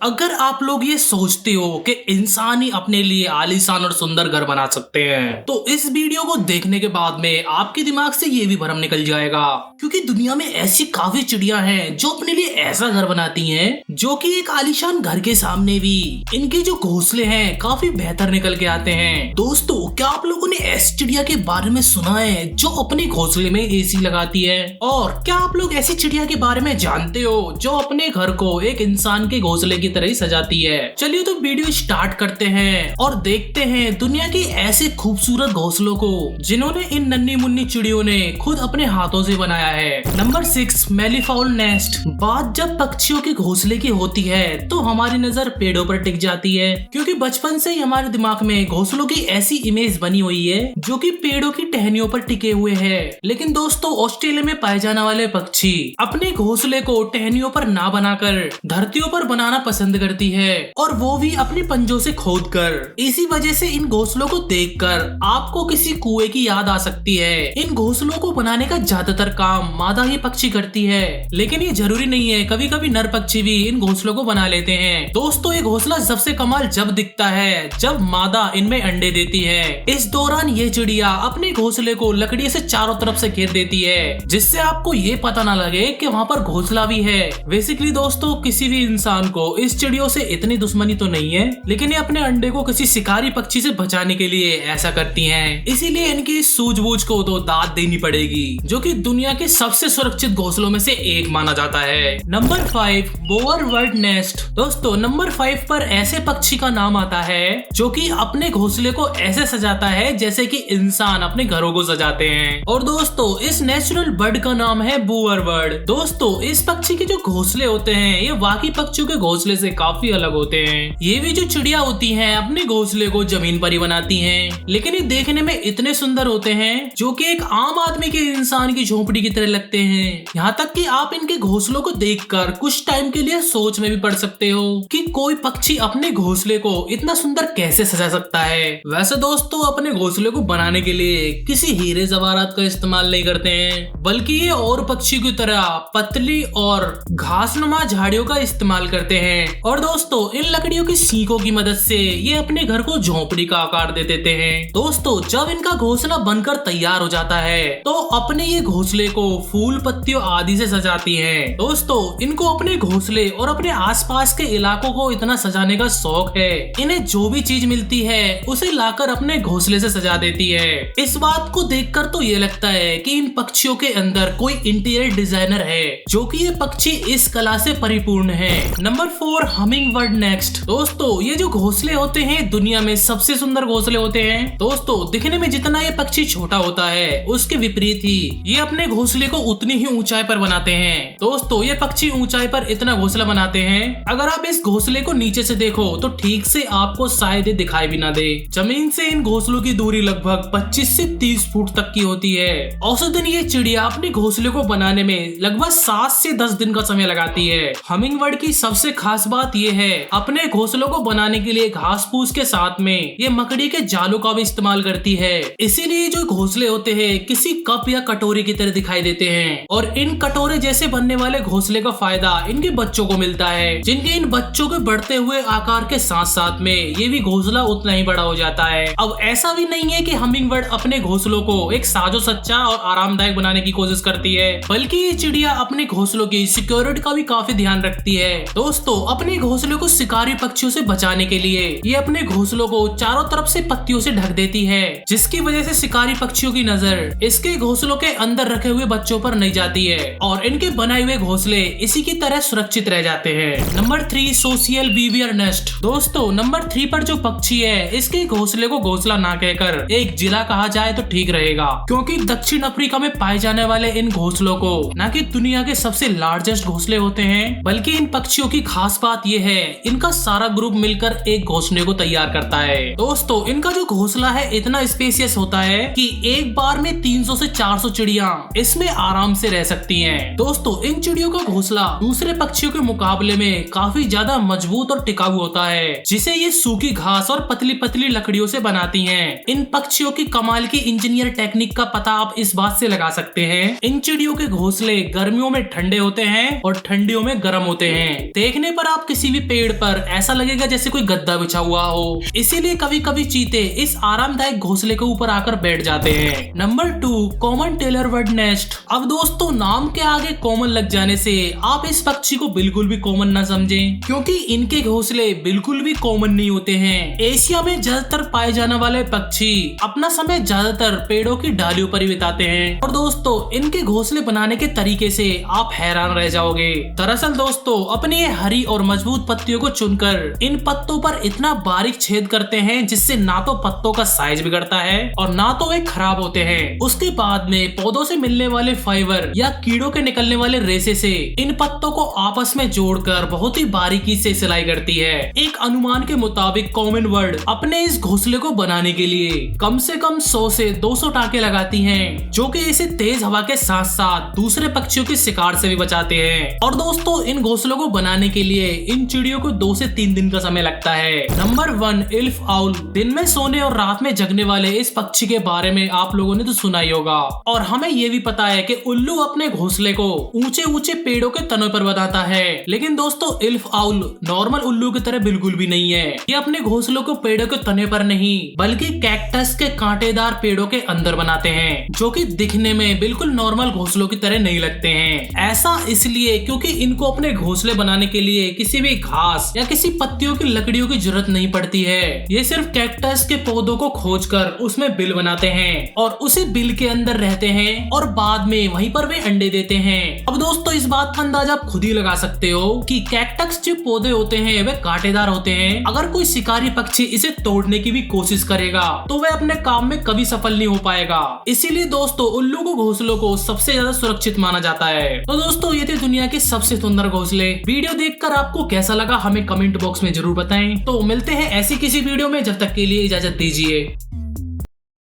अगर आप लोग ये सोचते हो कि इंसान ही अपने लिए आलीशान और सुंदर घर बना सकते हैं, तो इस वीडियो को देखने के बाद में आपके दिमाग से ये भी भ्रम निकल जाएगा, क्योंकि दुनिया में ऐसी काफी चिड़िया हैं जो अपने लिए ऐसा घर बनाती हैं जो कि एक आलीशान घर के सामने भी इनके जो घोंसले हैं काफी बेहतर निकल के आते हैं। दोस्तों, क्या आप लोगों ने ऐसी चिड़िया के बारे में सुना है जो अपने घोंसले में एसी लगाती है? और क्या आप लोग ऐसी चिड़िया के बारे में जानते हो जो अपने घर को एक इंसान के घोंसले की तरह ही सजाती है? चलिए तो वीडियो स्टार्ट करते हैं और देखते हैं दुनिया के ऐसे खूबसूरत घोंसलों को जिन्होंने इन नन्ही मुन्नी चिड़ियों ने खुद अपने हाथों से बनाया है। Number 6, malleefowl nest. बात जब पक्षियों के घोंसले की होती है तो हमारी नजर पेड़ों पर टिक जाती है, क्योंकि बचपन से ही हमारे दिमाग में घोंसलों की ऐसी इमेज बनी हुई है जो कि पेड़ों की टहनियों पर टिके हुए है। लेकिन दोस्तों, ऑस्ट्रेलिया में पाए जाने वाले पक्षी अपने घोंसले को टहनियों पर ना बनाकर धरतियों पर बनाना पसंद करती है, और वो भी अपने पंजों से खोद कर। इसी वजह से इन घोंसलों को देखकर आपको किसी कुएं की याद आ सकती है। इन घोंसलों को बनाने का ज्यादातर काम मादा ही पक्षी करती है, लेकिन ये जरूरी नहीं है, कभी कभी नर पक्षी भी इन घोंसलों को बना लेते हैं। दोस्तों, ये घोंसला सबसे कमाल जब दिखता है जब मादा इनमें अंडे देती है। इस दौरान ये चिड़िया अपने घोंसले को लकड़ी से चारों तरफ से घेर देती है, जिससे आपको ये पता ना लगे कि वहाँ पर घोंसला भी है। बेसिकली दोस्तों, किसी भी इंसान को इस चिड़ियों से इतनी दुश्मनी तो नहीं है, लेकिन ये अपने अंडे को किसी शिकारी पक्षी से बचाने के लिए ऐसा करती हैं। इसीलिए इनकी सूझबूझ को तो दाद देनी पड़ेगी, जो कि दुनिया के सबसे सुरक्षित घोंसलों में से एक माना जाता है। Number 5, bower bird nest. दोस्तों, नंबर 5 पर ऐसे पक्षी का नाम आता है जो कि अपने घोंसले को ऐसे सजाता है जैसे कि इंसान अपने घरों को सजाते हैं। और दोस्तों, इस नेचुरल बर्ड का नाम है बोअर बर्ड। दोस्तों, इस पक्षी के जो घोंसले होते हैं ये बाकी पक्षियों के घोंसले से काफी अलग होते हैं। ये भी जो चिड़िया होती हैं अपने घोंसले को जमीन पर ही बनाती हैं, लेकिन ये देखने में इतने सुंदर होते हैं जो कि एक आम आदमी के इंसान की झोपड़ी की तरह लगते हैं। यहाँ तक कि आप इनके घोंसलों को देखकर कुछ टाइम के लिए सोच में भी पड़ सकते हो कि कोई पक्षी अपने घोंसले को इतना सुंदर कैसे सजा सकता है। वैसे दोस्तों, अपने घोंसले को बनाने के लिए किसी हीरे जवाहरात का इस्तेमाल नहीं करते हैं, बल्कि ये और पक्षी की तरह पतली और घासनुमा झाड़ियों का इस्तेमाल करते हैं। और दोस्तों, इन लकड़ियों की सीकों की मदद से ये अपने घर को झोंपड़ी का आकार दे देते हैं। दोस्तों, जब इनका घोंसला बनकर तैयार हो जाता है तो अपने ये घोंसले को फूल पत्तियों आदि से सजाती हैं। दोस्तों, इनको अपने घोंसले और अपने आसपास के इलाकों को इतना सजाने का शौक है, इन्हें जो भी चीज मिलती है उसे लाकर अपने घोंसले से सजा देती है। इस बात को देखकर तो ये लगता है कि इन पक्षियों के अंदर कोई इंटीरियर डिजाइनर है, जो कि ये पक्षी इस कला से परिपूर्ण है। Number 4, humming bird nest. दोस्तों, ये जो घोंसले होते हैं दुनिया में सबसे सुंदर घोंसले होते हैं। दोस्तों, दिखने में जितना ये पक्षी छोटा होता है उसके विपरीत ही ये अपने घोंसले को उतनी ही ऊंचाई पर बनाते हैं। दोस्तों, ये पक्षी ऊंचाई पर इतना घोंसला बनाते हैं, अगर आप इस घोंसले को नीचे से देखो तो ठीक से आपको शायद दिखाई भी ना दे। जमीन से इन घोंसलों की दूरी लगभग 25 से 30 फुट तक की होती है। औसतन ये चिड़िया अपने घोंसले को बनाने में लगभग 7 से 10 दिन का समय लगाती है। हमिंग बर्ड की सबसे खास बात ये है, अपने घोंसलों को बनाने के लिए घास फूस के साथ में ये मकड़ी के जालों का भी इस्तेमाल करती है। इसीलिए जो घोंसले होते हैं किसी कप या कटोरे की तरह दिखाई देते हैं, और इन कटोरे जैसे बनने वाले घोंसले का फायदा इनके बच्चों को मिलता है, जिनके इन बच्चों के बढ़ते हुए आकार के साथ साथ में ये भी घोंसला उतना ही बड़ा हो जाता है। अब ऐसा भी नहीं है कि हमिंग बर्ड अपने घोंसलों को एक साजो सच्चा और आरामदायक बनाने की कोशिश करती है, बल्कि ये चिड़िया अपने घोंसलों की सिक्योरिटी का भी काफी ध्यान रखती है। दोस्तों, अपने घोंसलों को शिकारी पक्षियों से बचाने के लिए ये अपने घोंसलों को चारों तरफ से पत्तियों से ढक देती है, जिसकी वजह से शिकारी पक्षियों की नजर इसके घोंसलों के अंदर रखे हुए बच्चों पर नहीं जाती है, और इनके बनाए हुए घोंसले इसी की तरह सुरक्षित रह जाते हैं। Number 3, social weaver nest. दोस्तों, नंबर 3 पर जो पक्षी है इसके घोंसले को घोंसला ना कहकर एक जिला कहा जाए तो ठीक रहेगा, क्योंकि दक्षिण अफ्रीका में पाए जाने वाले इन घोंसलों को न कि दुनिया के सबसे लार्जेस्ट घोंसले होते हैं, बल्कि इन पक्षियों की खास बात ये है इनका सारा ग्रुप मिलकर एक घोंसले को तैयार करता है। दोस्तों, इनका जो घोंसला है इतना स्पेशियस होता है कि एक बार में 300 से 400 चिड़िया इसमें आराम से रह सकती हैं। दोस्तों, इन चिड़ियों का घोंसला दूसरे पक्षियों के मुकाबले में काफी ज्यादा मजबूत और टिकाऊ होता है, जिसे ये सूखी घास और पतली पतली लकड़ियों से बनाती हैं। इन पक्षियों की कमाल की इंजीनियर टेक्निक का पता आप इस बात से लगा सकते हैं, इन चिड़ियों के घोंसले गर्मियों में ठंडे होते हैं और ठंडियों में गर्म होते हैं। देखने पर अगर आप किसी भी पेड़ पर ऐसा लगेगा जैसे कोई गद्दा बिछा हुआ हो। इसीलिए कभी कभी चीते इस आरामदायक घोंसले के ऊपर आकर बैठ जाते हैं। Number 2, common tailor bird nest. अब दोस्तों नाम के आगे कॉमन लग जाने से आप इस पक्षी को बिल्कुल भी कॉमन न समझें, क्योंकि इनके घोंसले बिल्कुल भी कॉमन नहीं होते हैं। एशिया में ज्यादातर पाए जाने वाले पक्षी अपना समय ज्यादातर पेड़ों की डालियों पर ही बिताते हैं। और दोस्तों इनके घोंसले बनाने के तरीके से आप हैरान रह जाओगे। दरअसल दोस्तों अपनी ये हरी और मजबूत पत्तियों को चुनकर इन पत्तों पर इतना बारीक छेद करते हैं जिससे ना तो पत्तों का साइज बिगड़ता है और ना तो वे खराब होते हैं। उसके बाद में पौधों से मिलने वाले फाइबर या कीड़ों के निकलने वाले रेशे से इन पत्तों को आपस में जोड़कर बहुत ही बारीकी से सिलाई करती है। एक अनुमान के मुताबिक कॉमन बर्ड अपने इस घोंसले को बनाने के लिए कम से कम 100 से 200 टाके लगाती हैं, जो कि इसे तेज हवा के साथ साथ दूसरे पक्षियों के शिकार से भी बचाते हैं। और दोस्तों इन घोंसलों को बनाने के लिए इन चिड़ियों को 2 से 3 दिन का समय लगता है। Number 1, elf owl. दिन में सोने और रात में जगने वाले इस पक्षी के बारे में आप लोगों ने तो सुना ही होगा, और हमें ये भी पता है कि उल्लू अपने घोंसले को ऊंचे ऊंचे पेड़ों के तनों पर बनाता है। लेकिन दोस्तों इल्फ आउल नॉर्मल उल्लू की तरह बिल्कुल भी नहीं है। ये अपने घोंसलों को पेड़ों के तने पर नहीं बल्कि कैक्टस के कांटेदार पेड़ों के अंदर बनाते हैं, जो कि दिखने में बिल्कुल नॉर्मल घोंसलों की तरह नहीं लगते हैं। ऐसा इसलिए क्योंकि इनको अपने घोंसले बनाने के लिए किसी भी घास या किसी पत्तियों की लकड़ियों की जरूरत नहीं पड़ती है। ये सिर्फ कैक्टस के पौधों को खोजकर उसमें बिल बनाते हैं और उसी बिल के अंदर रहते हैं और बाद में वहीं पर वे अंडे देते हैं। अब दोस्तों इस बात का अंदाजा आप खुद ही लगा सकते हो कि कैक्टस जो पौधे होते हैं वे कांटेदार होते हैं। अगर कोई शिकारी पक्षी इसे तोड़ने की भी कोशिश करेगा तो वह अपने काम में कभी सफल नहीं हो पाएगा। इसीलिए दोस्तों उल्लू को घोंसलों को सबसे ज्यादा सुरक्षित माना जाता है। तो दोस्तों ये थे दुनिया के सबसे सुंदर घोंसले। वीडियो देखकर आपको कैसा लगा हमें कमेंट बॉक्स में जरूर बताएं। तो मिलते हैं ऐसी किसी वीडियो में, जब तक के लिए इजाजत दीजिए।